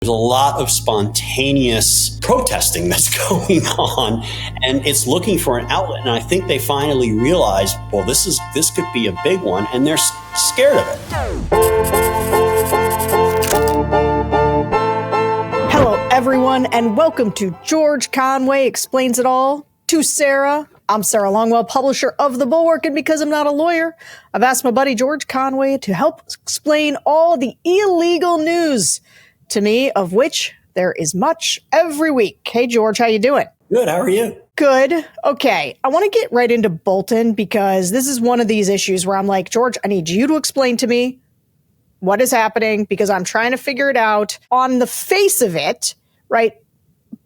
There's a lot of spontaneous protesting that's going on, and it's looking for an outlet. And I think they finally realized, well, this could be a big one, and they're scared of it. Hello, everyone, and welcome to George Conway Explains It All to Sarah. I'm Sarah Longwell, publisher of The Bulwark, and because I'm not a lawyer, I've asked my buddy George Conway to help explain all the illegal news to me, of which there is much every week. Hey, George, how you doing? Good. How are you? Good. Okay. I want to get right into Bolton because this is one of these issues where I'm like, George, I need you to explain to me what is happening because I'm trying to figure it out. On the face of it, right,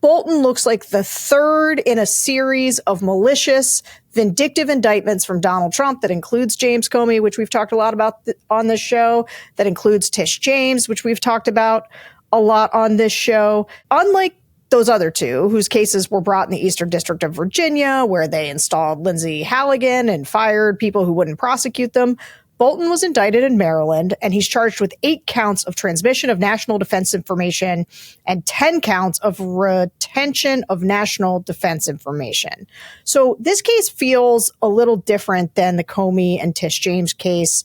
Bolton looks like the third in a series of malicious, vindictive indictments from Donald Trump that includes James Comey, which we've talked a lot about on this show, that includes Tish James, which we've talked about a lot on this show. Unlike those other two, whose cases were brought in the Eastern District of Virginia, where they installed Lindsay Halligan and fired people who wouldn't prosecute them, Bolton was indicted in Maryland, and he's charged with 8 counts of transmission of national defense information and 10 counts of retention of national defense information. So this case feels a little different than the Comey and Tish James case.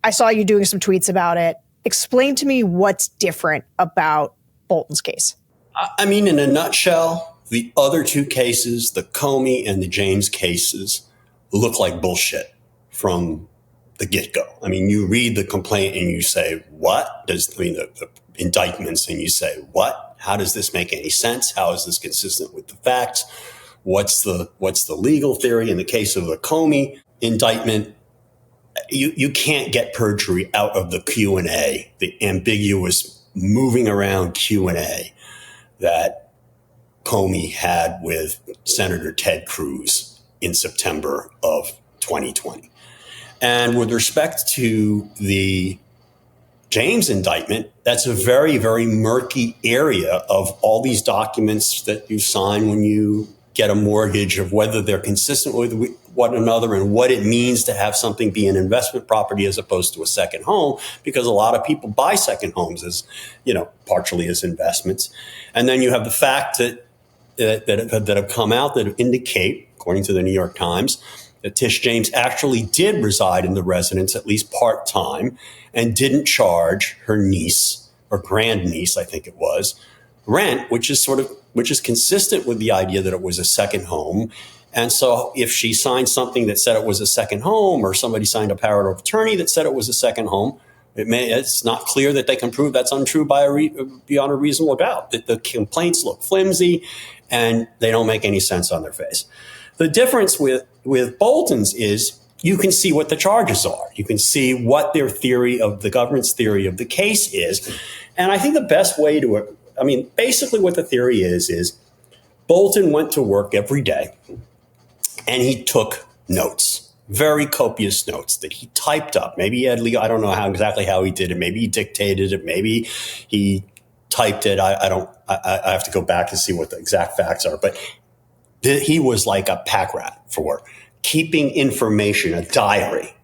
I saw you doing some tweets about it. Explain to me what's different about Bolton's case. I mean, in a nutshell, the other two cases, the Comey and the James cases, look like bullshit from the get-go. I mean, you read the complaint and you say, what? The indictments, and you say, what? How does this make any sense? How is this consistent with the facts? What's the legal theory? In the case of the Comey indictment, you can't get perjury out of the Q&A, the ambiguous moving around Q&A that Comey had with Senator Ted Cruz in September of 2020. And with respect to the James indictment, that's a very, very murky area of all these documents that you sign when you get a mortgage, of whether they're consistent with one another and what it means to have something be an investment property as opposed to a second home, because a lot of people buy second homes as, partially as investments. And then you have the fact that have come out that indicate, according to the New York Times, that Tish James actually did reside in the residence at least part-time and didn't charge her niece or grandniece, I think it was, rent, which is consistent with the idea that it was a second home. And so if she signed something that said it was a second home, or somebody signed a power of attorney that said it was a second home, it's not clear that they can prove that's untrue beyond a reasonable doubt. The complaints look flimsy and they don't make any sense on their face. The difference with Bolton's is you can see what the charges are. You can see what their theory of the government's theory of the case is. And I think the best way basically what the theory is Bolton went to work every day and he took notes, very copious notes that he typed up. Maybe he had I don't know exactly how he did it. Maybe he dictated it. Maybe he typed it. I have to go back and see what the exact facts are. But he was like a pack rat for keeping information, a diary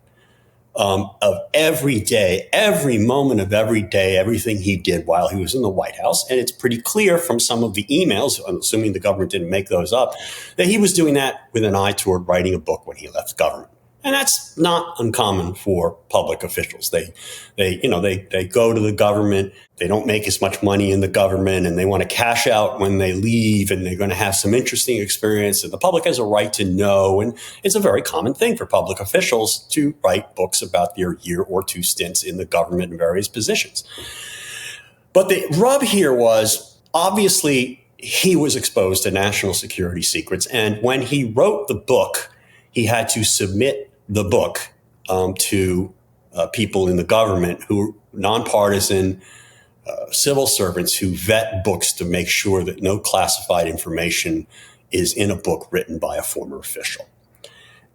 of every day, every moment of every day, everything he did while he was in the White House. And it's pretty clear from some of the emails, I'm assuming the government didn't make those up, that he was doing that with an eye toward writing a book when he left government. And that's not uncommon for public officials. They go to the government. They don't make as much money in the government, and they want to cash out when they leave, and they're going to have some interesting experience. And the public has a right to know. And it's a very common thing for public officials to write books about their year or two stints in the government in various positions. But the rub here was, obviously, he was exposed to national security secrets. And when he wrote the book, he had to submit the book to people in the government who nonpartisan civil servants who vet books to make sure that no classified information is in a book written by a former official.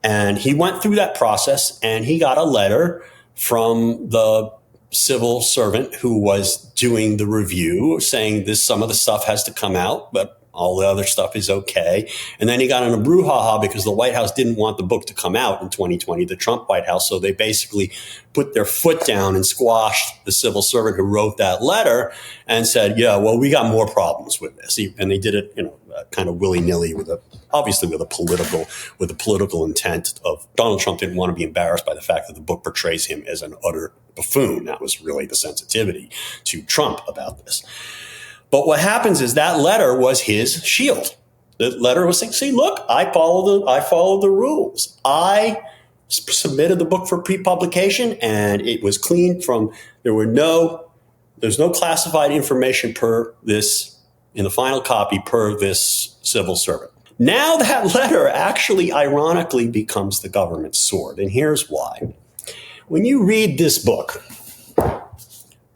And he went through that process and he got a letter from the civil servant who was doing the review saying some of the stuff has to come out, but All the other stuff is okay. And then he got in a brouhaha because the White House didn't want the book to come out in 2020, the Trump White House. So they basically put their foot down and squashed the civil servant who wrote that letter and said, yeah, well, we got more problems with this. And they did it, kind of willy-nilly obviously with a political intent of Donald Trump didn't want to be embarrassed by the fact that the book portrays him as an utter buffoon. That was really the sensitivity to Trump about this. But what happens is that letter was his shield. The letter was saying, see, look, I followed the rules. I submitted the book for pre-publication and it was clean there's no classified information per this, in the final copy, per this civil servant. Now that letter actually ironically becomes the government's sword. And here's why. When you read this book,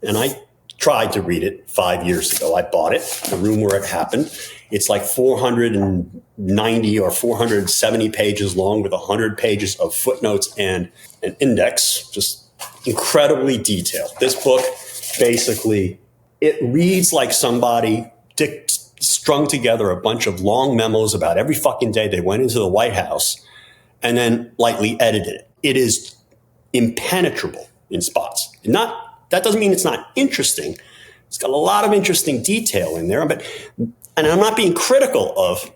and I tried to read it 5 years ago. I bought it, the room where it happened. It's like 490 or 470 pages long with 100 pages of footnotes and an index, just incredibly detailed. This book, basically, it reads like somebody strung together a bunch of long memos about every fucking day they went into the White House and then lightly edited it. It is impenetrable in spots. That doesn't mean it's not interesting. It's got a lot of interesting detail in there. And I'm not being critical of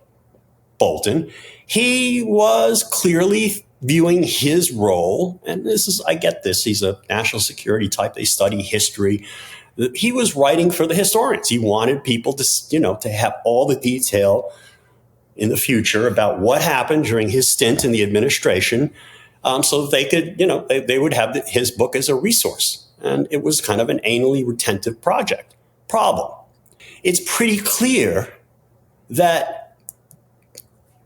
Bolton. He was clearly viewing his role, and I get this, he's a national security type. They study history. He was writing for the historians. He wanted people to have all the detail in the future about what happened during his stint in the administration, so that they could, they would have his book as a resource. And it was kind of an anally retentive project. Problem. It's pretty clear that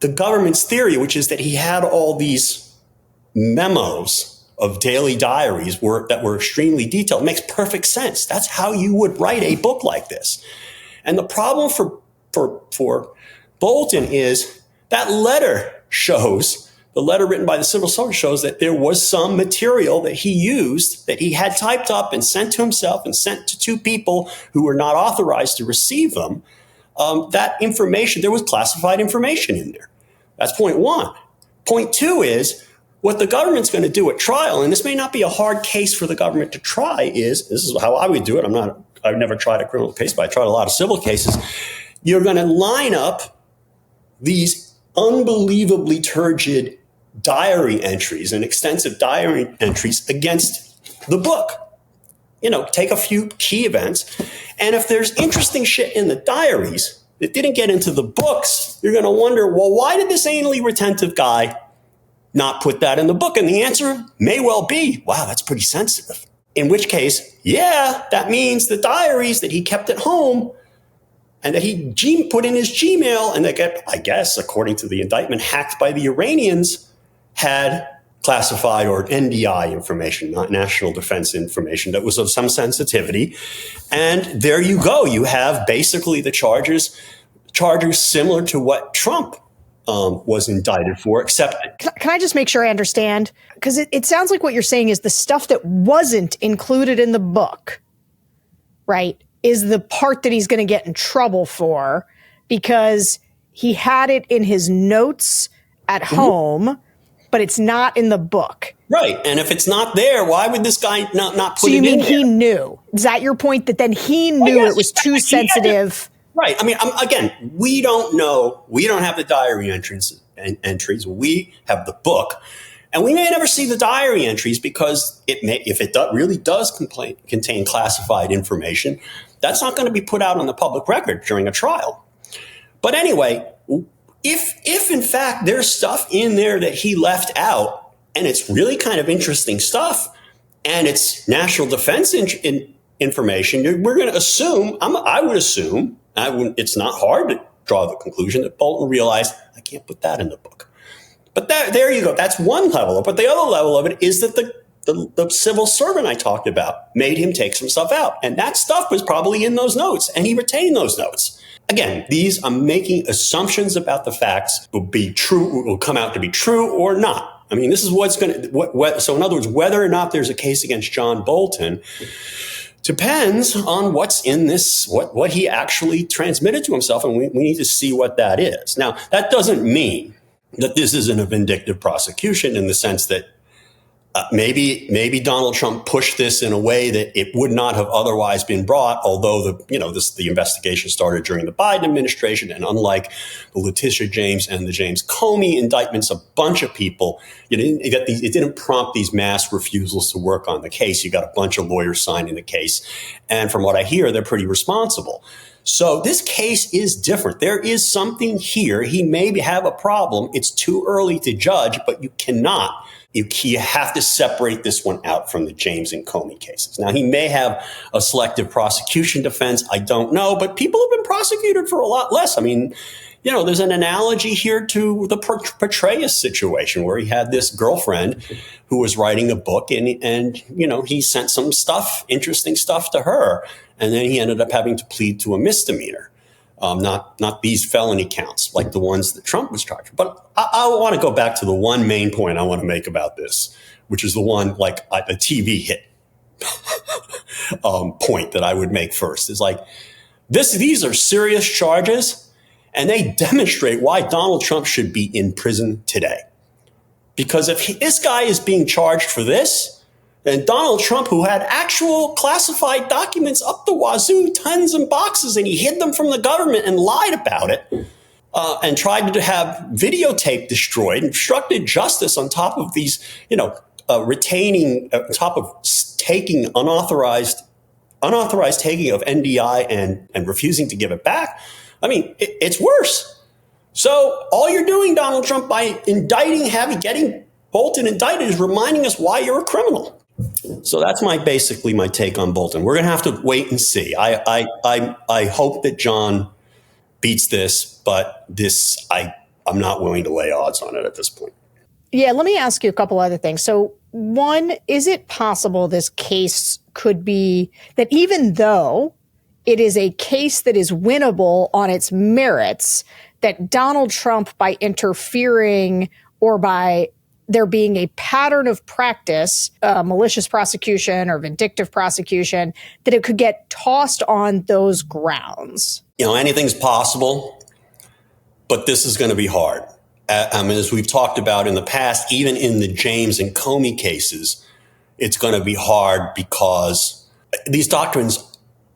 the government's theory, which is that he had all these memos of daily diaries that were extremely detailed, makes perfect sense. That's how you would write a book like this. And the problem for Bolton is that the letter written by the civil servant shows that there was some material that he used, that he had typed up and sent to himself and sent to two people who were not authorized to receive them. That information, there was classified information in there. That's point one. Point two is what the government's going to do at trial, and this may not be a hard case for the government to try, this is how I would do it. I've never tried a criminal case, but I tried a lot of civil cases. You're going to line up these unbelievably turgid diary entries and extensive diary entries against the book. Take a few key events. And if there's interesting shit in the diaries that didn't get into the books, you're going to wonder, well, why did this anally retentive guy not put that in the book? And the answer may well be, wow, that's pretty sensitive. In which case, yeah, that means the diaries that he kept at home and that he put in his Gmail and that get, I guess, according to the indictment, hacked by the Iranians, had classified or NDI information, not national defense information, that was of some sensitivity. And there you go. You have basically the charges similar to what Trump was indicted for, except... Can I just make sure I understand? Because it sounds like what you're saying is the stuff that wasn't included in the book, right, is the part that he's going to get in trouble for because he had it in his notes at home, but it's not in the book. Right. And if it's not there, why would this guy not put it in there? So you mean he knew? Is that your point, that then he knew it was too sensitive? Right. I mean, again, we don't know. We don't have the diary entries. We have the book. And we may never see the diary entries because if it really does contain classified information, that's not going to be put out on the public record during a trial. But anyway, if in fact there's stuff in there that he left out and it's really kind of interesting stuff and it's national defense information, we're going to assume, I would assume, it's not hard to draw the conclusion that Bolton realized, I can't put that in the book. But there you go. That's one level. But the other level of it is that the civil servant I talked about made him take some stuff out. And that stuff was probably in those notes, and he retained those notes. Again, I'm making assumptions about the facts will come out to be true or not. I mean, this is what's going to, so in other words, whether or not there's a case against John Bolton Depends on what's in this, what he actually transmitted to himself, and we need to see what that is. Now, that doesn't mean that this isn't a vindictive prosecution in the sense that maybe Donald Trump pushed this in a way that it would not have otherwise been brought, although the investigation started during the Biden administration, and unlike the Letitia James and the James Comey indictments, a bunch of people, it didn't prompt these mass refusals to work on the case. You got a bunch of lawyers signing the case, and from what I hear, they're pretty responsible. So this case is different. There is something here. He may have a problem. It's too early to judge, but you cannot. You have to separate this one out from the James and Comey cases. Now, he may have a selective prosecution defense. I don't know, but people have been prosecuted for a lot less. I mean, there's an analogy here to the Petraeus situation where he had this girlfriend who was writing a book and he sent some interesting stuff to her. And then he ended up having to plead to a misdemeanor. Not these felony counts like the ones that Trump was charged with. But I want to go back to the one main point I want to make about this, which is the one like the TV hit point that I would make first is like these are serious charges, and they demonstrate why Donald Trump should be in prison today. Because if this guy is being charged for this, and Donald Trump, who had actual classified documents up the wazoo, tons and boxes, and he hid them from the government and lied about it, and tried to have videotape destroyed, obstructed justice on top of these, retaining, on top of taking unauthorized taking of NDI and refusing to give it back. I mean, it's worse. So all you're doing, Donald Trump, by getting Bolton indicted is reminding us why you're a criminal. So that's basically my take on Bolton. We're going to have to wait and see. I hope that John beats this, but I'm not willing to lay odds on it at this point. Yeah, let me ask you a couple other things. So one, is it possible this case could be that even though it is a case that is winnable on its merits, that Donald Trump, by interfering or by there being a pattern of practice, malicious prosecution or vindictive prosecution, that it could get tossed on those grounds? Anything's possible, but this is going to be hard. As we've talked about in the past, even in the James and Comey cases, it's going to be hard because these doctrines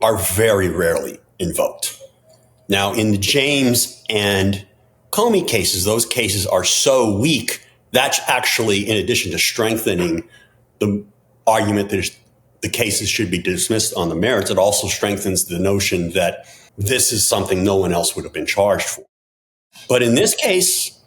are very rarely invoked. Now, in the James and Comey cases, those cases are so weak. That's actually, in addition to strengthening the argument that the cases should be dismissed on the merits, it also strengthens the notion that this is something no one else would have been charged for. But in this case,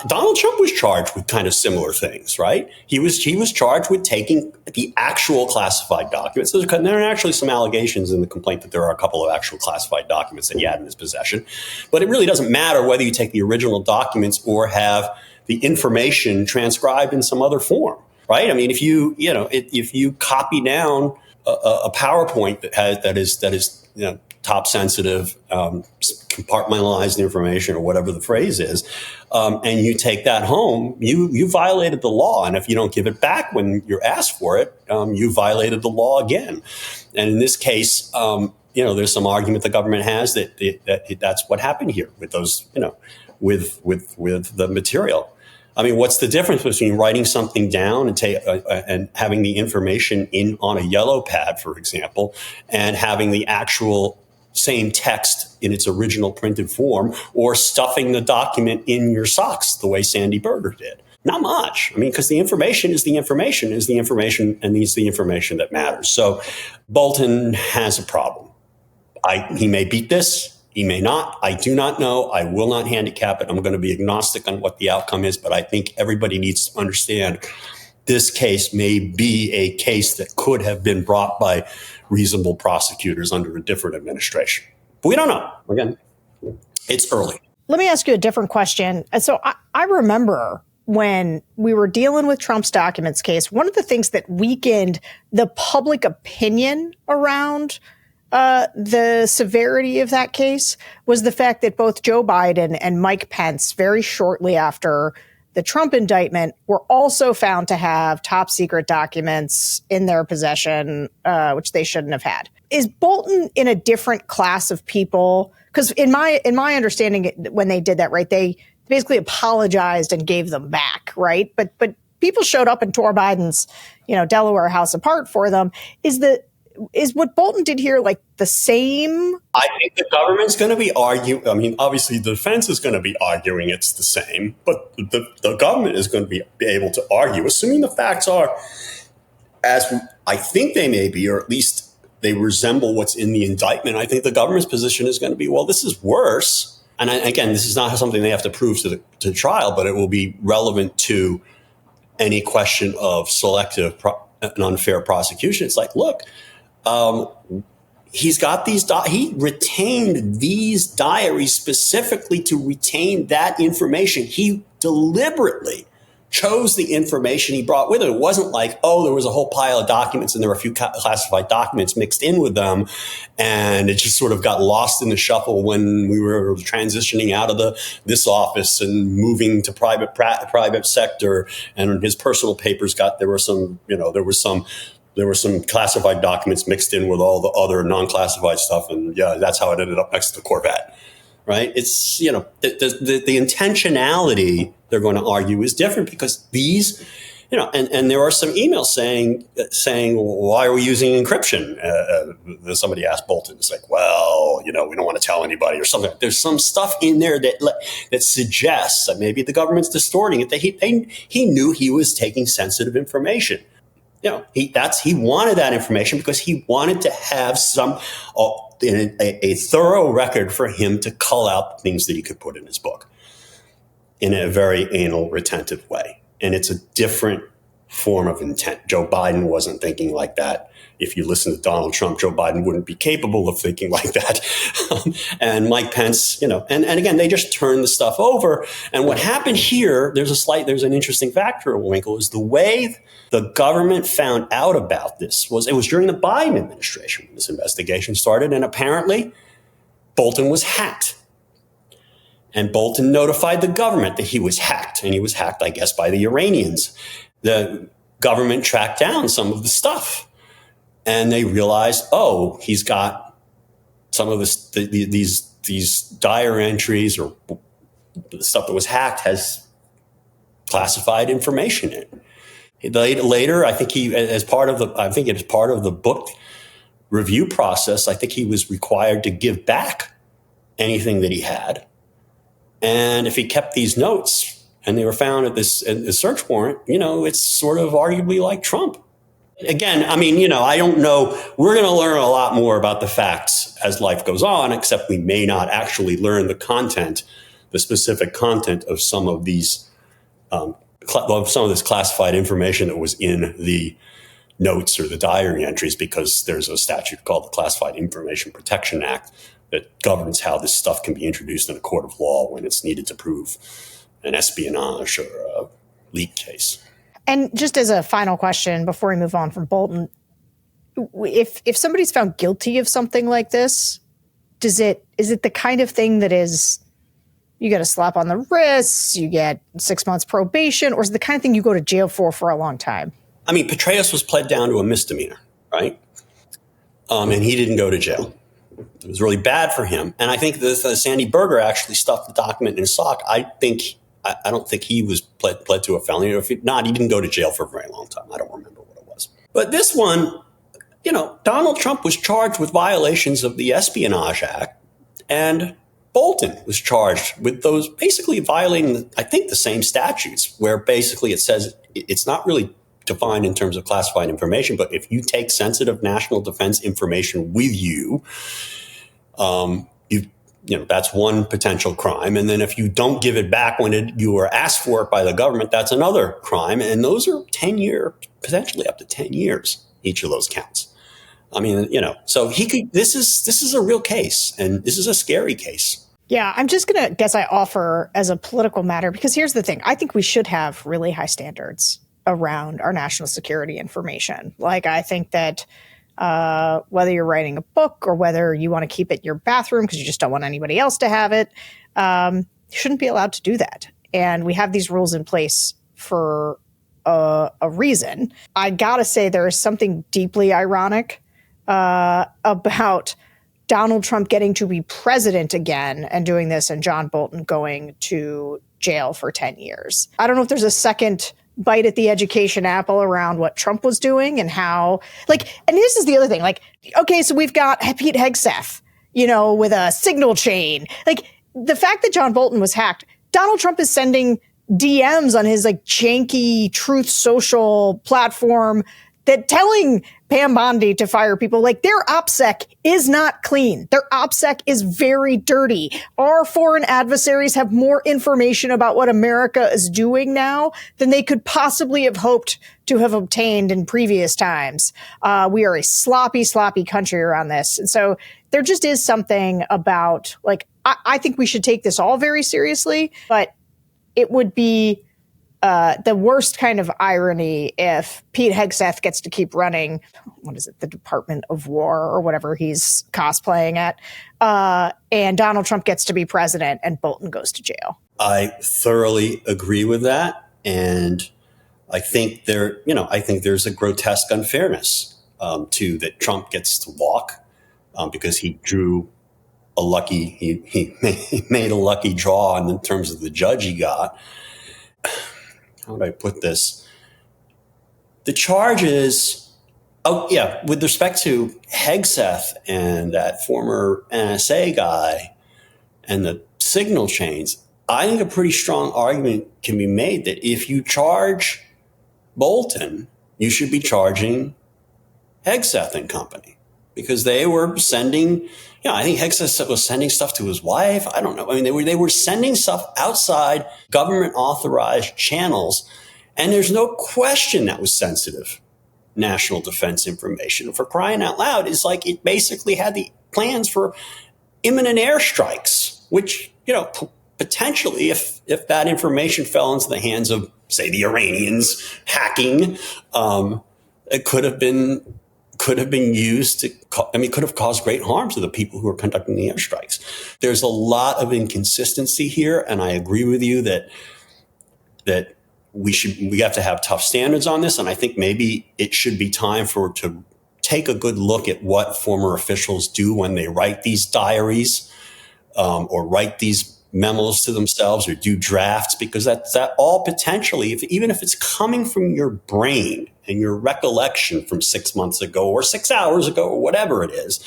Donald Trump was charged with kind of similar things, right? He was charged with taking the actual classified documents. There are actually some allegations in the complaint that there are a couple of actual classified documents that he had in his possession. But it really doesn't matter whether you take the original documents or have the information transcribed in some other form, right? I mean, if you copy down a PowerPoint that is top sensitive, compartmentalized information, or whatever the phrase is, and you take that home, you violated the law. And if you don't give it back when you're asked for it, you violated the law again. And in this case, there's some argument the government has that that's what happened here with those, with the material. I mean, what's the difference between writing something down and having the information on a yellow pad, for example, and having the actual same text in its original printed form, or stuffing the document in your socks the way Sandy Berger did? Not much. I mean, because the information is the information, and it's the information that matters. So Bolton has a problem. He may beat this. He may not. I do not know. I will not handicap it. I'm going to be agnostic on what the outcome is, but I think everybody needs to understand this case may be a case that could have been brought by reasonable prosecutors under a different administration. But we don't know. Again, it's early. Let me ask you a different question. So I remember when we were dealing with Trump's documents case, one of the things that weakened the public opinion around the severity of that case was the fact that both Joe Biden and Mike Pence, very shortly after the Trump indictment were also found to have top secret documents in their possession, which they shouldn't have had. Is Bolton in a different class of people? Because in my understanding, when they did that, right, they basically apologized and gave them back, right? But people showed up and tore Biden's, Delaware house apart for them. Is what Bolton did here like the same? I think the government's going to be arguing. I mean, obviously the defense is going to be arguing it's the same, but the government is going to be able to argue, assuming the facts are as I think they may be, or at least they resemble what's in the indictment. I think the government's position is going to be, well, this is worse. And again, this is not something they have to prove to the trial, but it will be relevant to any question of selective and unfair prosecution. It's like, look, he's got these, he retained these diaries specifically to retain that information. He deliberately chose the information he brought with it. It wasn't like, oh, there was a whole pile of documents and there were a few classified documents mixed in with them, and it just sort of got lost in the shuffle when we were transitioning out of this office and moving to private sector, and his personal papers there were some classified documents mixed in with all the other non-classified stuff, and yeah, that's how it ended up next to the Corvette. Right? It's, the intentionality they're going to argue is different because these, and there are some emails saying, why are we using encryption? Somebody asked Bolton. It's like, well, we don't want to tell anybody or something. There's some stuff in there that suggests that maybe the government's distorting it, that he knew he was taking sensitive information. He wanted that information because he wanted to have a thorough record for him to cull out things that he could put in his book in a very anal, retentive way. And it's a different form of intent. Joe Biden wasn't thinking like that. If you listen to Donald Trump, Joe Biden wouldn't be capable of thinking like that. And Mike Pence, and again, they just turn the stuff over. And what happened here, there's an interesting factor, Winkle, is the way the government found out about this it was during the Biden administration when this investigation started. And apparently Bolton was hacked. And Bolton notified the government that he was hacked. And he was hacked, I guess, by the Iranians. The government tracked down some of the stuff. And they realized, oh, he's got some of these diary entries, or the stuff that was hacked has classified information in it. Later, I think as part of the book review process, I think he was required to give back anything that he had. And if he kept these notes and they were found at this search warrant, it's sort of arguably like Trump. Again, I don't know. We're going to learn a lot more about the facts as life goes on, except we may not actually learn the specific content of some of these, some of this classified information that was in the notes or the diary entries, because there's a statute called the Classified Information Protection Act that governs how this stuff can be introduced in a court of law when it's needed to prove an espionage or a leak case. And just as a final question before we move on from Bolton, if somebody's found guilty of something like this, is it the kind of thing that is, you get a slap on the wrists, you get 6 months probation, or is it the kind of thing you go to jail for a long time? Petraeus was pled down to a misdemeanor, right? And he didn't go to jail. It was really bad for him. And I think that Sandy Berger actually stuffed the document in his sock. I don't think he was pled to a felony. Or if not, he didn't go to jail for a very long time. I don't remember what it was. But this one, Donald Trump was charged with violations of the Espionage Act, and Bolton was charged with those, basically violating, I think, the same statutes, where basically it says it's not really defined in terms of classified information, but if you take sensitive national defense information with you, that's one potential crime. And then if you don't give it back when you were asked for it by the government, that's another crime. And those are 10-year, potentially up to 10 years, each of those counts. So this is a real case, and this is a scary case. Yeah, I'm just going to guess I offer as a political matter, because here's the thing. I think we should have really high standards around our national security information. Like, I think that whether you're writing a book or whether you want to keep it in your bathroom because you just don't want anybody else to have it, you shouldn't be allowed to do that. And we have these rules in place for a reason. I gotta say, there is something deeply ironic about Donald Trump getting to be president again and doing this, and John Bolton going to jail for 10 years. I don't know if there's a second bite at the education apple around what Trump was doing and how, like, and this is the other thing, like, okay, so we've got Pete Hegseth, you know, with a signal chain. Like, the fact that John Bolton was hacked, Donald Trump is sending DMs on his like janky Truth Social platform that telling Pam Bondi to fire people. Like, their OPSEC is not clean. Their OPSEC is very dirty. Our foreign adversaries have more information about what America is doing now than they could possibly have hoped to have obtained in previous times. We are a sloppy, sloppy country around this. And so there just is something about, like, I think we should take this all very seriously, but it would be the worst kind of irony if Pete Hegseth gets to keep running, what is it, the Department of War or whatever he's cosplaying at, and Donald Trump gets to be president and Bolton goes to jail. I thoroughly agree with that. And I think there's a grotesque unfairness to that Trump gets to walk because he drew a lucky, he made a lucky draw in terms of the judge he got. How would I put this? The charges, with respect to Hegseth and that former NSA guy and the signal chains, I think a pretty strong argument can be made that if you charge Bolton, you should be charging Hegseth and company because they were sending, I think Hegseth was sending stuff to his wife. I don't know. I mean, they were sending stuff outside government authorized channels. And there's no question that was sensitive national defense information. For crying out loud, it's like it basically had the plans for imminent airstrikes, which, potentially if that information fell into the hands of, say, the Iranians hacking, it could have been used to, could have caused great harm to the people who are conducting the airstrikes. There's a lot of inconsistency here, and I agree with you that we have to have tough standards on this, and I think maybe it should be time to take a good look at what former officials do when they write these diaries or write these memos to themselves or do drafts, because that all potentially, even if it's coming from your brain and your recollection from 6 months ago or 6 hours ago or whatever it is,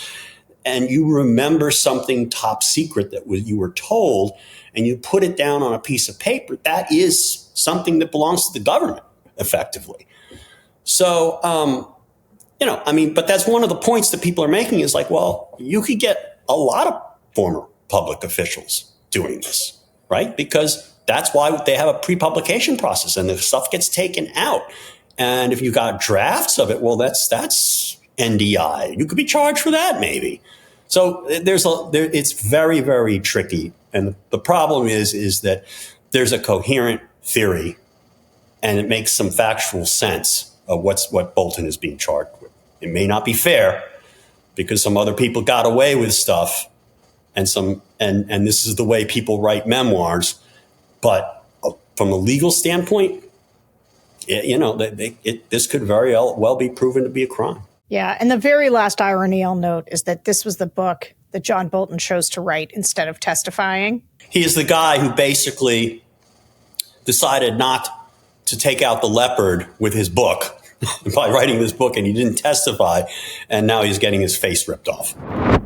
and you remember something top secret that you were told and you put it down on a piece of paper, that is something that belongs to the government effectively. So, but that's one of the points that people are making is like, well, you could get a lot of former public officials doing this, right? Because that's why they have a pre-publication process and the stuff gets taken out. And if you got drafts of it, well, that's NDI. You could be charged for that maybe. So it's very, very tricky. And the problem is that there's a coherent theory and it makes some factual sense of what Bolton is being charged with. It may not be fair because some other people got away with stuff and this is the way people write memoirs. But from a legal standpoint, this could very well be proven to be a crime. Yeah. And the very last irony I'll note is that this was the book that John Bolton chose to write instead of testifying. He is the guy who basically decided not to take out the leopard with his book by writing this book, and he didn't testify, and now he's getting his face ripped off.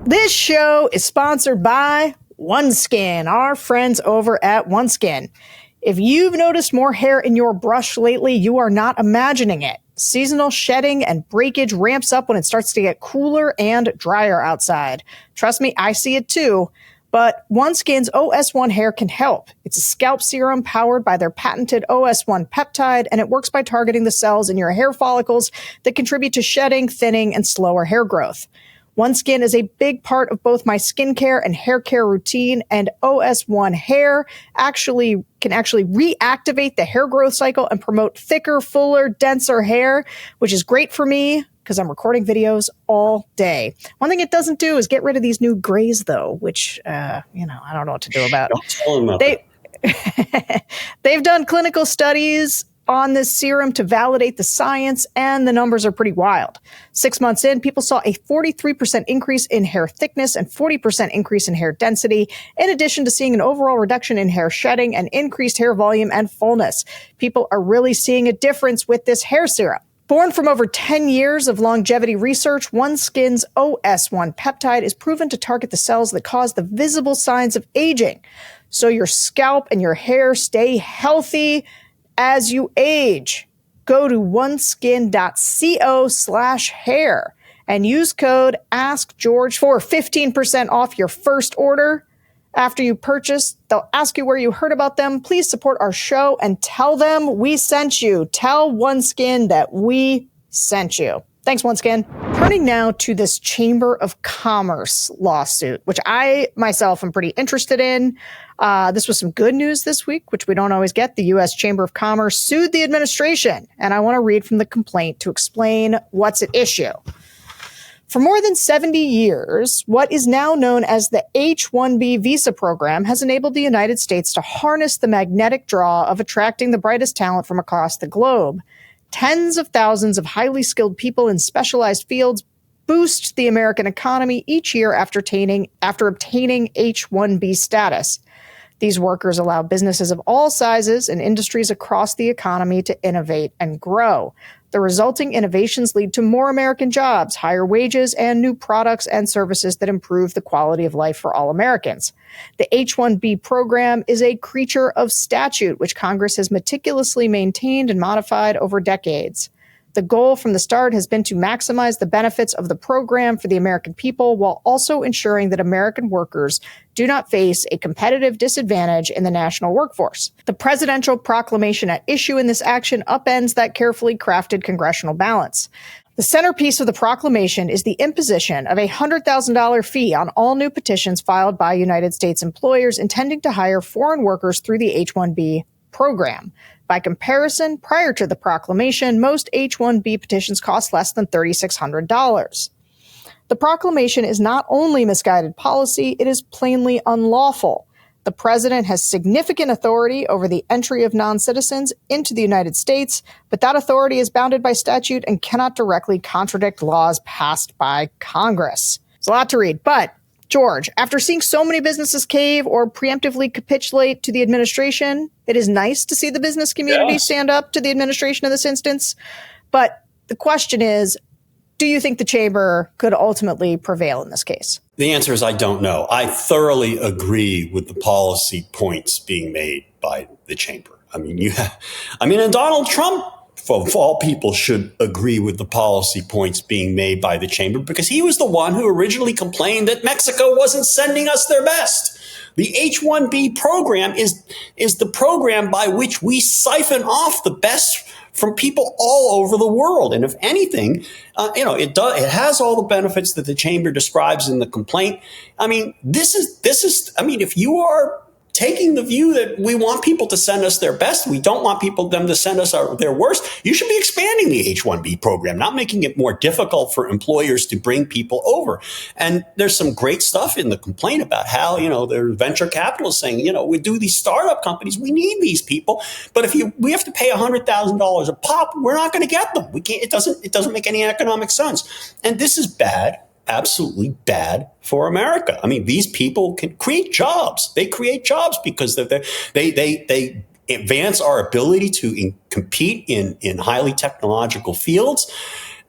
This show is sponsored by OneSkin, our friends over at OneSkin. If you've noticed more hair in your brush lately, you are not imagining it. Seasonal shedding and breakage ramps up when it starts to get cooler and drier outside. Trust me, I see it too. But OneSkin's OS1 hair can help. It's a scalp serum powered by their patented OS1 peptide, and it works by targeting the cells in your hair follicles that contribute to shedding, thinning, and slower hair growth. OneSkin is a big part of both my skincare and hair care routine, and OS1 hair can actually reactivate the hair growth cycle and promote thicker, fuller, denser hair, which is great for me because I'm recording videos all day. One thing it doesn't do is get rid of these new grays, though, which, I don't know what to do about. Don't tell them about that. They've done clinical studies on this serum to validate the science, and the numbers are pretty wild. 6 months in, people saw a 43% increase in hair thickness and 40% increase in hair density, in addition to seeing an overall reduction in hair shedding and increased hair volume and fullness. People are really seeing a difference with this hair serum. Born from over 10 years of longevity research, OneSkin's OS1 peptide is proven to target the cells that cause the visible signs of aging, so your scalp and your hair stay healthy as you age. Go to oneskin.co/hair and use code AskGeorge for 15% off your first order. After you purchase, they'll ask you where you heard about them. Please support our show and tell them we sent you. Tell OneSkin that we sent you. Thanks, OneSkin. Turning now to this Chamber of Commerce lawsuit, which I myself am pretty interested in. This was some good news this week, which we don't always get. The U.S. Chamber of Commerce sued the administration, and I want to read from the complaint to explain what's at issue. For more than 70 years, what is now known as the H-1B visa program has enabled the United States to harness the magnetic draw of attracting the brightest talent from across the globe. Tens of thousands of highly skilled people in specialized fields boost the American economy each year after obtaining H-1B status. These workers allow businesses of all sizes and industries across the economy to innovate and grow. The resulting innovations lead to more American jobs, higher wages, and new products and services that improve the quality of life for all Americans. The H-1B program is a creature of statute, which Congress has meticulously maintained and modified over decades. The goal from the start has been to maximize the benefits of the program for the American people while also ensuring that American workers do not face a competitive disadvantage in the national workforce. The presidential proclamation at issue in this action upends that carefully crafted congressional balance. The centerpiece of the proclamation is the imposition of a $100,000 fee on all new petitions filed by United States employers intending to hire foreign workers through the H-1B program. By comparison, prior to the proclamation, most H-1B petitions cost less than $3,600. The proclamation is not only misguided policy, it is plainly unlawful. The president has significant authority over the entry of non-citizens into the United States, but that authority is bounded by statute and cannot directly contradict laws passed by Congress. It's a lot to read, but George, after seeing so many businesses cave or preemptively capitulate to the administration, it is nice to see the business community stand up to the administration in this instance. But the question is, do you think the chamber could ultimately prevail in this case? The answer is I don't know. I thoroughly agree with the policy points being made by the chamber. And Donald Trump, of all people, should agree with the policy points being made by the chamber because he was the one who originally complained that Mexico wasn't sending us their best. The H-1B program is the program by which we siphon off the best from people all over the world. And if anything, it has all the benefits that the chamber describes in the complaint. If you are taking the view that we want people to send us their best, we don't want them to send us their worst, you should be expanding the H-1B program, not making it more difficult for employers to bring people over. And there's some great stuff in the complaint about how, there's venture capitalists saying, we do these startup companies, we need these people, but if we have to pay $100,000 a pop, we're not going to get them. We can't. It doesn't make any economic sense. And this is bad. Absolutely bad for America. These people can create jobs. They create jobs because they advance our ability to compete in highly technological fields.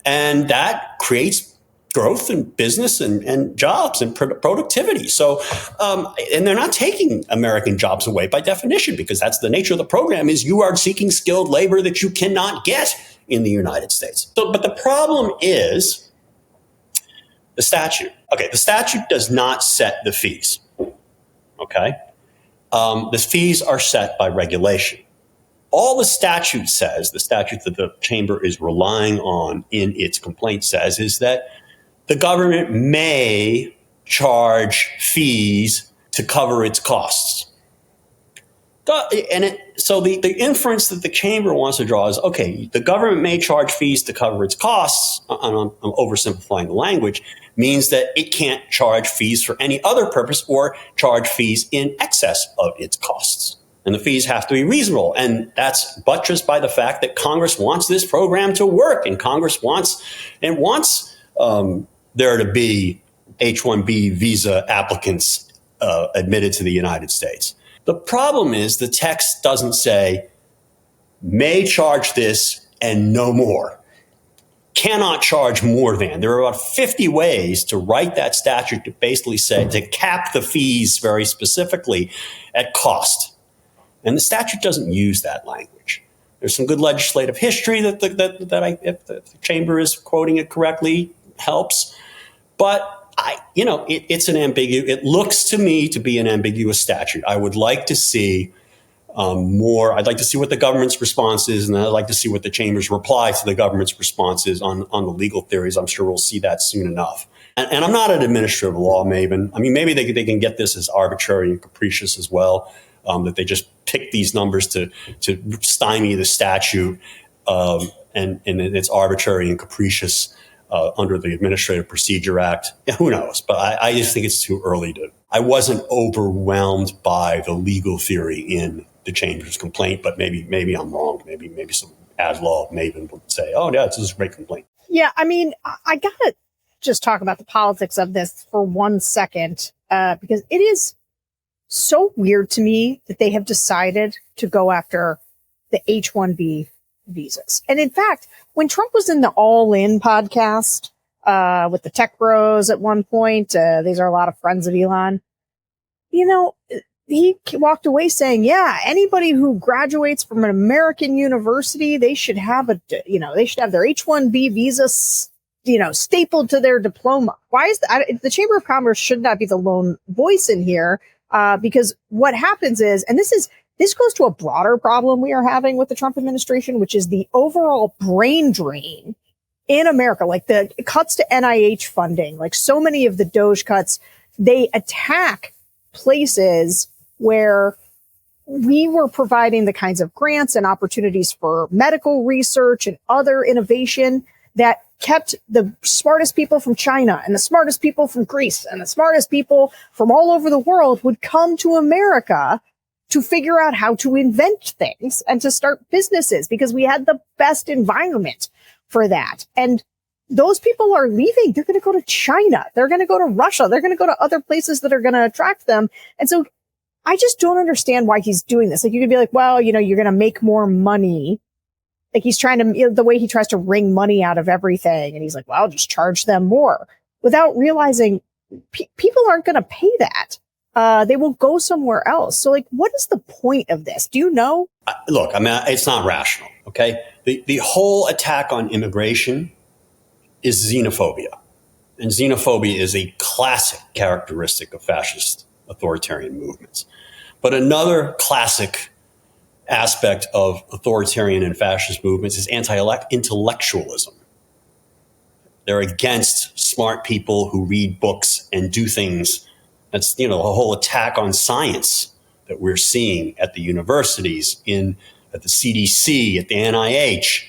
And that creates growth and business and jobs and productivity. So, and they're not taking American jobs away by definition, because that's the nature of the program is you are seeking skilled labor that you cannot get in the United States. But the problem is, the statute. Okay, the statute does not set the fees. Okay? The fees are set by regulation. All the statute says, the statute that the chamber is relying on in its complaint says, is that the government may charge fees to cover its costs. So the inference that the chamber wants to draw is, okay, the government may charge fees to cover its costs, I'm oversimplifying the language, means that it can't charge fees for any other purpose or charge fees in excess of its costs. And the fees have to be reasonable. And that's buttressed by the fact that Congress wants this program to work. And Congress wants there to be H-1B visa applicants admitted to the United States. The problem is the text doesn't say, may charge this and no more. Cannot charge more than. There are about 50 ways to write that statute to basically say, to cap the fees very specifically at cost. And the statute doesn't use that language. There's some good legislative history that if the chamber is quoting it correctly, helps. But it looks to me to be an ambiguous statute. I would like to see more. I'd like to see what the government's response is, and I'd like to see what the chamber's reply to the government's response is on the legal theories. I'm sure we'll see that soon enough. And I'm not an administrative law maven. I mean, maybe they can get this as arbitrary and capricious as well. That they just pick these numbers to stymie the statute, and it's arbitrary and capricious under the Administrative Procedure Act. Yeah, who knows? But I just think it's too early to. I wasn't overwhelmed by the legal theory in the chamber's complaint, but maybe I'm wrong. Maybe some as law maven would say, "Oh, yeah, this is a great complaint." Yeah, I mean, I gotta just talk about the politics of this for 1 second, because it is so weird to me that they have decided to go after the H-1B visas. And in fact, when Trump was in the All In podcast with the tech bros at one point, these are a lot of friends of Elon, he walked away saying, yeah, anybody who graduates from an American university, they should have their H-1B visa stapled to their diploma. Why is that? The Chamber of Commerce should not be the lone voice in here. Because what happens is, and this goes to a broader problem we are having with the Trump administration, which is the overall brain drain in America, like the cuts to NIH funding, like so many of the Doge cuts, they attack places where we were providing the kinds of grants and opportunities for medical research and other innovation that kept the smartest people from China and the smartest people from Greece and the smartest people from all over the world would come to America to figure out how to invent things and to start businesses because we had the best environment for that. And those people are leaving. They're going to go to China. They're going to go to Russia. They're going to go to other places that are going to attract them. And so I just don't understand why he's doing this. Like you could be like, well, you're going to make more money. Like he's trying to, the way he tries to wring money out of everything. And he's like, well, I'll just charge them more without realizing people aren't going to pay that. They will go somewhere else. So like, what is the point of this? Do you know? Look, I mean, it's not rational. Okay. The whole attack on immigration is xenophobia. And xenophobia is a classic characteristic of fascist authoritarian movements. But another classic aspect of authoritarian and fascist movements is anti-intellectualism. They're against smart people who read books and do things. That's, the whole attack on science that we're seeing at the universities, at the CDC, at the NIH.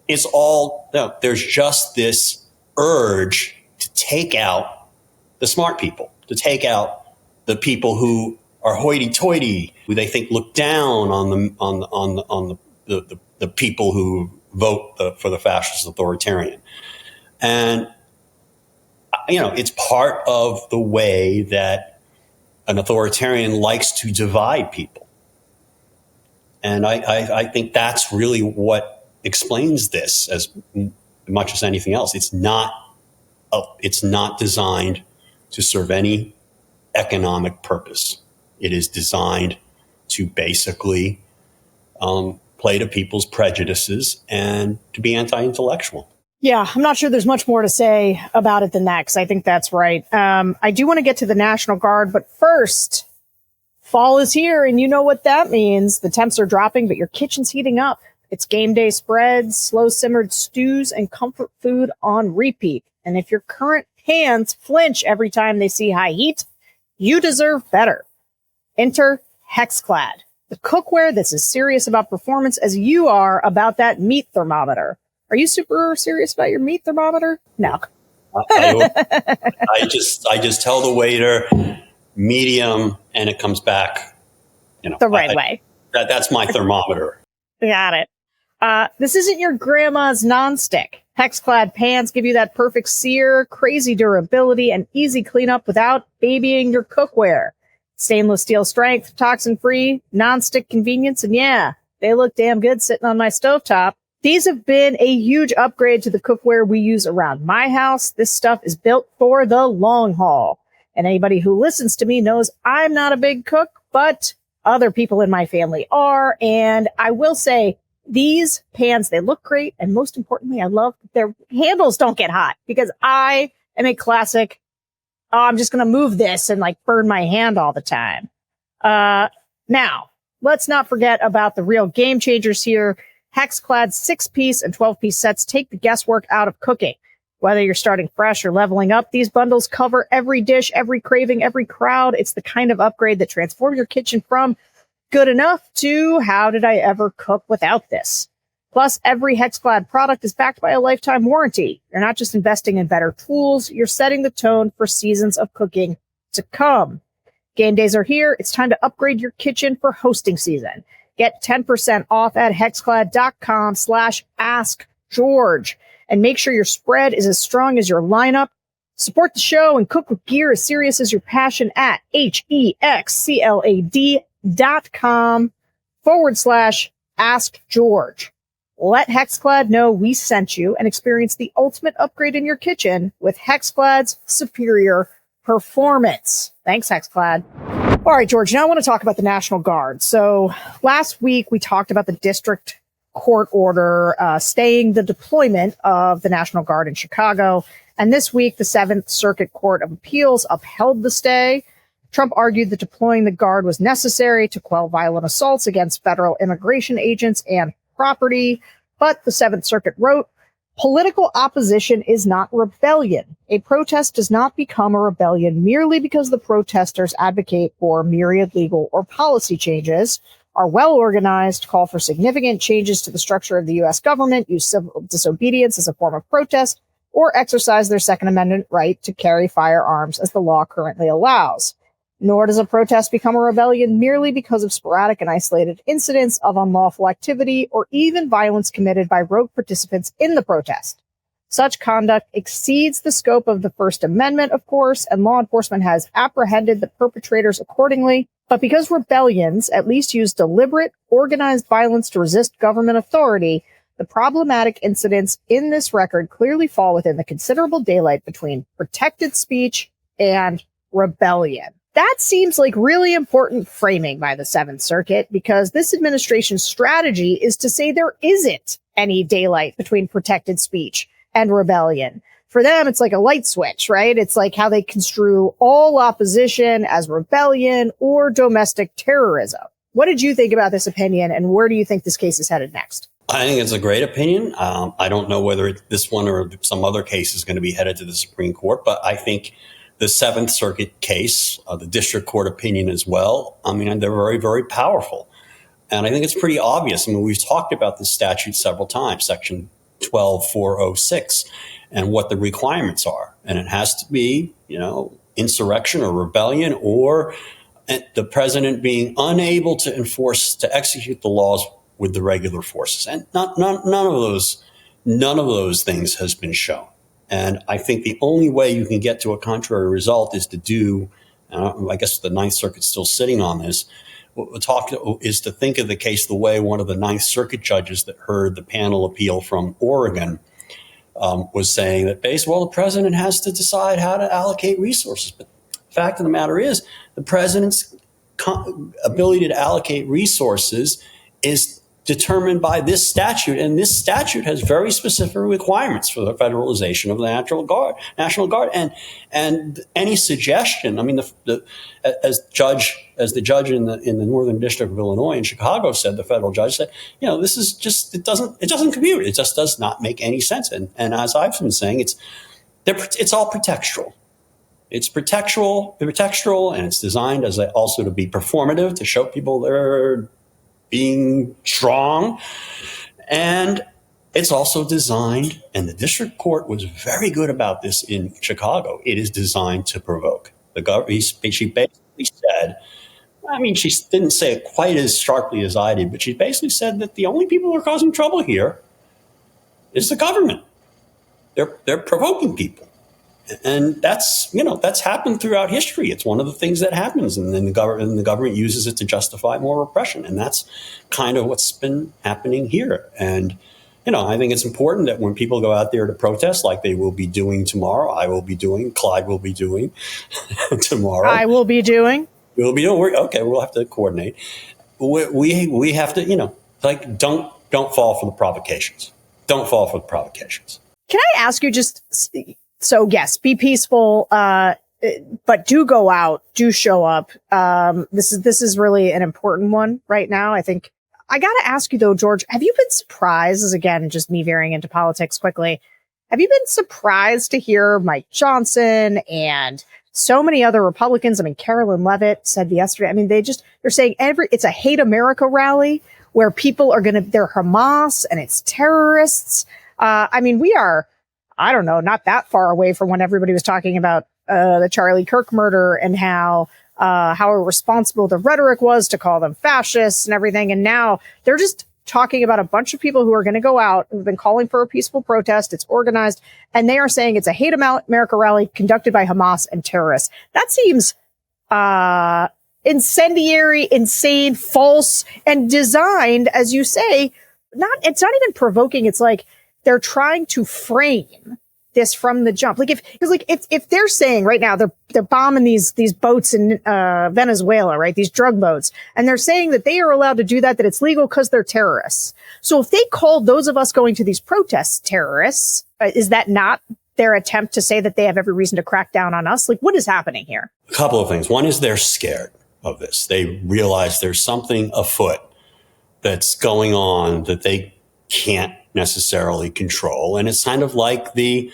It's all, there's just this urge to take out the smart people, to take out the people who are hoity-toity, who they think look down on the people who vote for the fascist authoritarian. And, it's part of the way that an authoritarian likes to divide people. And I think that's really what explains this as much as anything else. It's not designed to serve any economic purpose. It is designed to basically play to people's prejudices and to be anti-intellectual. Yeah, I'm not sure there's much more to say about it than that, because I think that's right. I do want to get to the National Guard, but first, fall is here, and you know what that means. The temps are dropping, but your kitchen's heating up. It's game day spreads, slow-simmered stews, and comfort food on repeat. And if your current hands flinch every time they see high heat, you deserve better. Enter Hexclad, the cookware that's as serious about performance as you are about that meat thermometer. Are you super serious about your meat thermometer? No. I just tell the waiter medium, and it comes back, the right way. That's my thermometer. Got it. This isn't your grandma's nonstick. Hex-clad pans give you that perfect sear, crazy durability, and easy cleanup without babying your cookware. Stainless steel strength, toxin-free, nonstick convenience, and yeah, they look damn good sitting on my stovetop. These have been a huge upgrade to the cookware we use around my house. This stuff is built for the long haul. And anybody who listens to me knows I'm not a big cook, but other people in my family are. And I will say, these pans, they look great. And most importantly, I love that their handles don't get hot, because I am a classic, oh, I'm just going to move this and like burn my hand all the time. Now, let's not forget about the real game changers here. Hex-clad 6-piece and 12-piece sets take the guesswork out of cooking. Whether you're starting fresh or leveling up, these bundles cover every dish, every craving, every crowd. It's the kind of upgrade that transforms your kitchen from good enough to how did I ever cook without this? Plus, every Hex-clad product is backed by a lifetime warranty. You're not just investing in better tools, you're setting the tone for seasons of cooking to come. Game days are here. It's time to upgrade your kitchen for hosting season. Get 10% off at hexclad.com/askgeorge. And make sure your spread is as strong as your lineup. Support the show and cook with gear as serious as your passion at hexclad.com/askgeorge. Let Hexclad know we sent you and experience the ultimate upgrade in your kitchen with Hexclad's superior performance. Thanks, Hexclad. All right, George, now I want to talk about the National Guard. So last week we talked about the district court order staying the deployment of the National Guard in Chicago. And this week, the Seventh Circuit Court of Appeals upheld the stay. Trump argued that deploying the Guard was necessary to quell violent assaults against federal immigration agents and property. But the Seventh Circuit wrote, political opposition is not rebellion. A protest does not become a rebellion merely because the protesters advocate for myriad legal or policy changes, are well organized, call for significant changes to the structure of the U.S. government, use civil disobedience as a form of protest, or exercise their Second Amendment right to carry firearms as the law currently allows. Nor does a protest become a rebellion merely because of sporadic and isolated incidents of unlawful activity or even violence committed by rogue participants in the protest. Such conduct exceeds the scope of the First Amendment, of course, and law enforcement has apprehended the perpetrators accordingly. But because rebellions at least use deliberate, organized violence to resist government authority, the problematic incidents in this record clearly fall within the considerable daylight between protected speech and rebellion. That seems like really important framing by the Seventh Circuit, because this administration's strategy is to say there isn't any daylight between protected speech and rebellion. For them, it's like a light switch, right? It's like how they construe all opposition as rebellion or domestic terrorism. What did you think about this opinion, and where do you think this case is headed next? I think it's a great opinion. I don't know whether this one or some other case is going to be headed to the Supreme Court, but I think the Seventh Circuit case, the district court opinion as well, I mean, they're very, very powerful. And I think it's pretty obvious. I mean, we've talked about this statute several times, Section 12406, and what the requirements are. And it has to be, insurrection or rebellion, or the president being unable to execute the laws with the regular forces. And none of those things has been shown. And I think the only way you can get to a contrary result is to do, I guess the Ninth Circuit's still sitting on this, is to think of the case the way one of the Ninth Circuit judges that heard the panel appeal from Oregon was saying that the president has to decide how to allocate resources. But the fact of the matter is, the president's ability to allocate resources is determined by this statute, and this statute has very specific requirements for the federalization of the National Guard. And any suggestion, I mean, as the judge in the Northern District of Illinois in Chicago said, the federal judge said, this is just it doesn't compute. It just does not make any sense. And as I've been saying, it's all pretextual. It's pretextual, and it's designed as also to be performative, to show people they're being strong. And it's also designed, and the district court was very good about this in Chicago, it is designed to provoke. She basically said, I mean, she didn't say it quite as sharply as I did, but she basically said that the only people who are causing trouble here is the government. They're provoking people. And that's happened throughout history. It's one of the things that happens, and then the government uses it to justify more repression, and that's kind of what's been happening here. And I think it's important that when people go out there to protest, like they will be doing tomorrow, I will be doing, Clyde will be doing tomorrow. I will be doing. We'll be doing. Okay, we'll have to coordinate. We have to, don't fall for the provocations. Don't fall for the provocations. Can I ask you just? So yes, be peaceful, but do go out, do show up. This is really an important one right now. I think I got to ask you though, George, have you been surprised? This is again just me veering into politics quickly. Have you been surprised to hear Mike Johnson and so many other Republicans? I mean, Carolyn Levitt said yesterday. I mean, they're saying it's a hate America rally where people are they're Hamas and it's terrorists. I mean, we are. I don't know, not that far away from when everybody was talking about the Charlie Kirk murder and how irresponsible the rhetoric was to call them fascists and everything. And now they're just talking about a bunch of people who are going to go out, who've been calling for a peaceful protest. It's organized, and they are saying it's a hate America rally conducted by Hamas and terrorists. That seems incendiary, insane, false, and designed, as you say, it's not even provoking. It's like, they're trying to frame this from the jump. If they're saying right now they're bombing these boats in Venezuela, right? These drug boats, and they're saying that they are allowed to do that it's legal because they're terrorists. So if they called those of us going to these protests terrorists, is that not their attempt to say that they have every reason to crack down on us? Like, what is happening here? A couple of things. One is they're scared of this. They realize there's something afoot that's going on that they can't necessarily control. And it's kind of like they've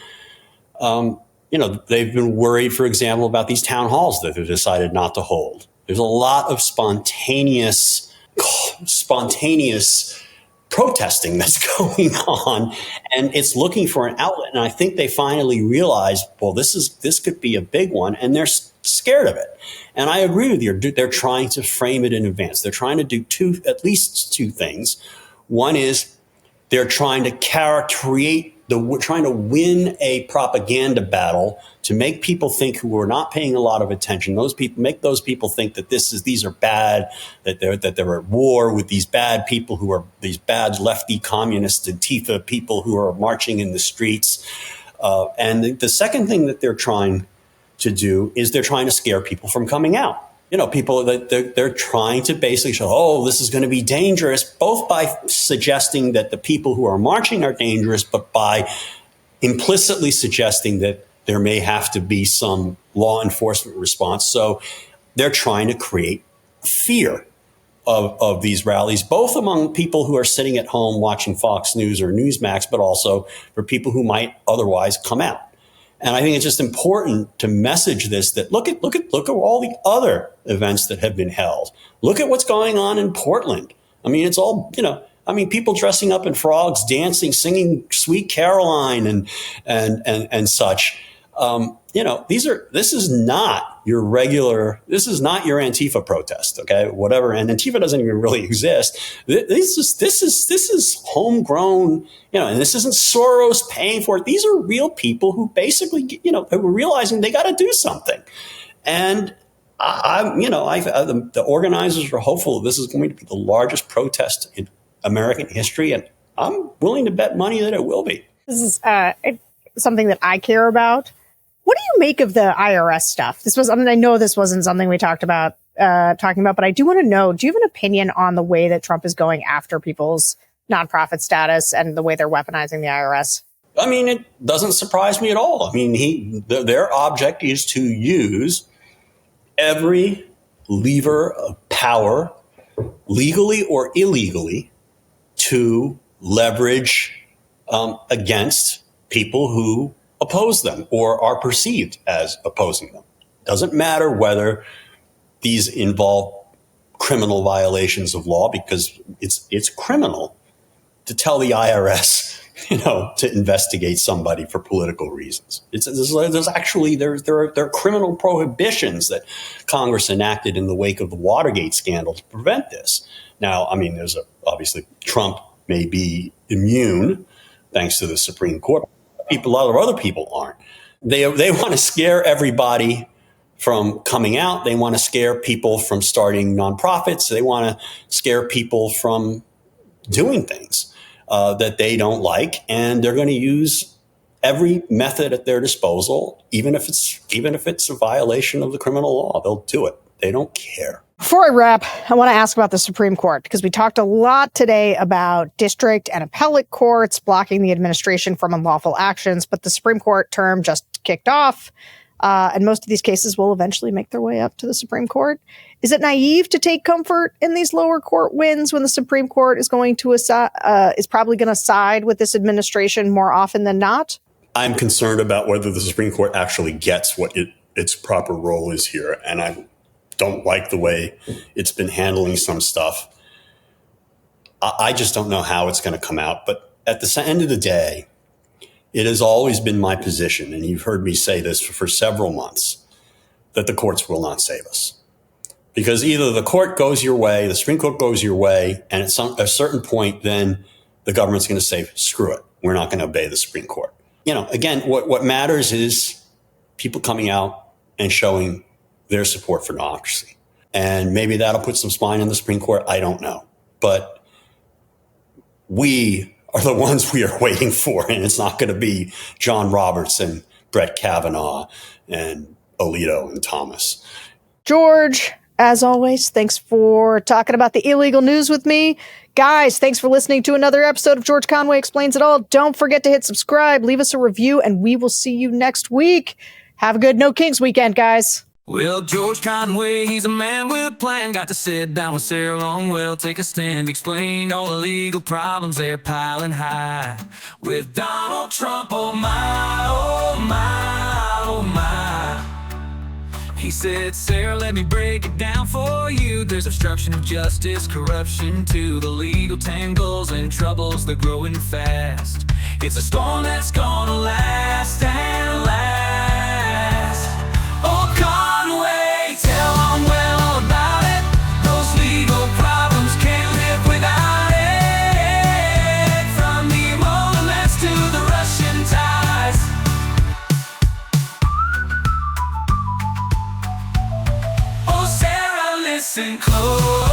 been worried, for example, about these town halls that they've decided not to hold. There's a lot of spontaneous protesting that's going on, and it's looking for an outlet. And I think they finally realized, well, this could be a big one, and they're scared of it. And I agree with you. They're trying to frame it in advance. They're trying to do at least two things. One is they're trying to trying to win a propaganda battle to make people think who are not paying a lot of attention. Make those people think that these are bad, that they're at war with these bad people who are these bad lefty communist Antifa people who are marching in the streets. And the second thing that they're trying to do is they're trying to scare people from coming out. People that they're trying to basically show, oh, this is going to be dangerous, both by suggesting that the people who are marching are dangerous, but by implicitly suggesting that there may have to be some law enforcement response. So they're trying to create fear of these rallies, both among people who are sitting at home watching Fox News or Newsmax, but also for people who might otherwise come out. And I think it's just important to message this, that look at all the other events that have been held. Look at what's going on in Portland. I mean, it's all, people dressing up in frogs, dancing, singing Sweet Caroline and such. This is not your Antifa protest, okay? Whatever. And Antifa doesn't even really exist. This is homegrown, and this isn't Soros paying for it. These are real people who basically, who were realizing they got to do something. And the organizers are hopeful this is going to be the largest protest in American history. And I'm willing to bet money that it will be. This is something that I care about. What do you make of the IRS stuff? I know this wasn't something we talking about, but I do want to know, do you have an opinion on the way that Trump is going after people's nonprofit status and the way they're weaponizing the IRS? I mean, it doesn't surprise me at all. I mean, their object is to use every lever of power, legally or illegally, to leverage against people who oppose them or are perceived as opposing them. Doesn't matter whether these involve criminal violations of law, because it's criminal to tell the IRS to investigate somebody for political reasons. There are criminal prohibitions that Congress enacted in the wake of the Watergate scandal to prevent this. Now, I mean, obviously Trump may be immune thanks to the Supreme Court. A lot of other people aren't. They want to scare everybody from coming out. They want to scare people from starting nonprofits. They want to scare people from doing things that they don't like, and they're going to use every method at their disposal, even if it's a violation of the criminal law. They'll do it. They don't care. Before I wrap, I want to ask about the Supreme Court, because we talked a lot today about district and appellate courts blocking the administration from unlawful actions, but the Supreme Court term just kicked off, and most of these cases will eventually make their way up to the Supreme Court. Is it naive to take comfort in these lower court wins when the Supreme Court is probably going to side with this administration more often than not? I'm concerned about whether the Supreme Court actually gets what its proper role is here, and I don't like the way it's been handling some stuff. I just don't know how it's going to come out. But at the end of the day, it has always been my position, and you've heard me say this for several months, that the courts will not save us. Because either the court goes your way, the Supreme Court goes your way, and at a certain point, then the government's going to say, screw it, we're not going to obey the Supreme Court. Again, what matters is people coming out and showing their support for democracy. And maybe that'll put some spine in the Supreme Court. I don't know. But we are the ones we are waiting for. And it's not going to be John Roberts and Brett Kavanaugh and Alito and Thomas. George, as always, thanks for talking about the illegal news with me. Guys, thanks for listening to another episode of George Conway Explains It All. Don't forget to hit subscribe, leave us a review, and we will see you next week. Have a good No Kings weekend, guys. Well, George Conway, he's a man with a plan. Got to sit down with Sarah Longwell, take a stand, explain all the legal problems they're piling high. With Donald Trump, oh my, oh my, oh my. He said, Sarah, let me break it down for you. There's obstruction of justice, corruption too, the legal tangles and troubles, they're growing fast. It's a storm that's gonna last and last. Oh, Conway, tell Longwell all about it. Those legal problems can't live without it. From the emoluments to the Russian ties. Oh, Sarah, listen close.